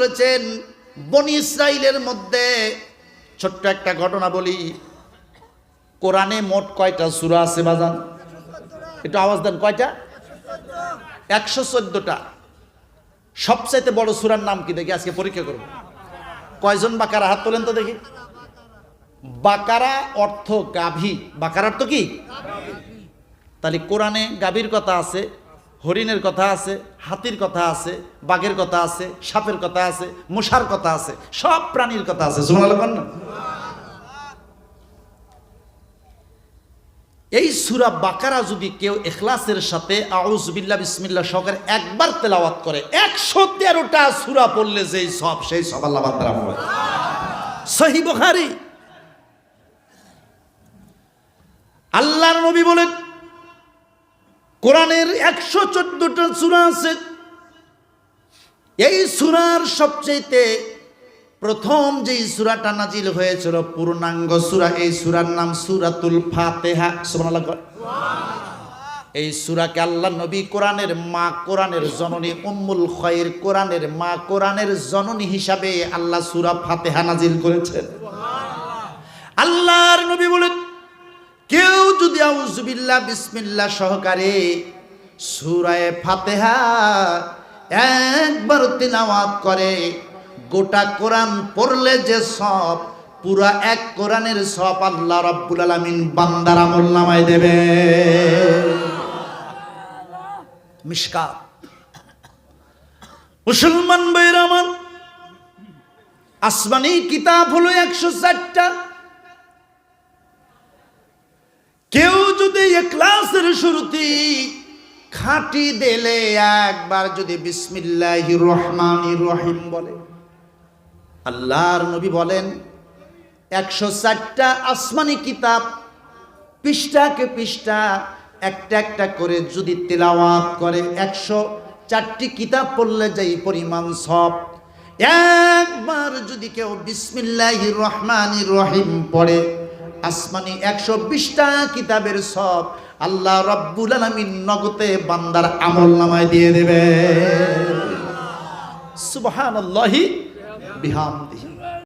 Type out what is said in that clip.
করেছেন। বনি ইসরাইলের মধ্যে ছোট্ট একটা ঘটনা বলি। কোরআনে মোট কয়টা সূরা আছে বাজান? একটু আওয়াজ দেন, কয়টা? 114টা। সবচাইতে বড় সূরার নাম কি দেখি, আজকে পরীক্ষা করব। কয়জন বাকারা? হাত তোলেন তো দেখি। বাকারা অর্থ গাভী। বাকারা অর্থ কি? তাহলে কোরআনে গাভীর কথা আছে, হরিণের কথা আছে, হাতির কথা আছে, বাঘের কথা আছে, সাপের কথা আছে, মশার কথা আছে, সব প্রাণীর কথা আছে। সুবহানাল্লাহ বলেন না? এই সূরা বাকারা যদি কেউ ইখলাসের সাথে আউযু বিল্লাহ বিসমিল্লাহ সহকারে একবার তেলাওয়াত করে, 113টা সূরা পড়লে যেই সব, সেই সব আল্লাহ বান্দার আমল। সহিহ বুখারী। আল্লাহর নবী বলেন কোরআনের 114টা সূরা আছে। এই সূরার সবচেয়ে প্রথম যে সূরাটা নাজিল হয়েছিল পূর্ণাঙ্গ সূরা, এই সূরার নাম সূরাতুল ফাতিহা। সুবহানাল্লাহ। এই সূরাকে আল্লাহ নবী কোরআনের মা, কোরআনের জননী, উম্মুল খায়র, কোরআনের মা, কোরআনের জননী হিসাবে আল্লাহ সূরা ফাতিহা নাজিল করেছেন। আল্লাহর নবী বলেন কেউ যদি আউযু বিল্লাহ বিসমিল্লাহ সহকারে সূরা ফাতিহা একবার তিলাওয়াত করে, গোটা কোরআন পড়লে যে সব, পুরা এক কোরআনের সব আল্লাহ রাব্বুল আলামিন বান্দার আমলনামায় দেবে। মিশকাত। মুসলমান ভাইরা আমার, আসমানি কিতাব হলো 104টা। কেউ যদি ইখলাসের শুরুতে খাঁটি দিলে একবার যদি বিসমিল্লাহির রহমানির রহিম বলে, আল্লাহর নবী বলেন 104টা আসমানি কিতাব পৃষ্ঠাকে পৃষ্ঠা একটা একটা করে যদি তেলাওয়াত করে, 104টি কিতাব পড়লে যেই পরিমাণ সব, একবার যদি কেউ বিসমিল্লাহির রহমানির রহিম পড়ে, আসমানি 120টা কিতাবের সব আল্লাহ রাব্বুল আলামিন নগদে বান্দার আমলনামায় দিয়ে দেবে। সুবহানাল্লাহি বিহামদিহি।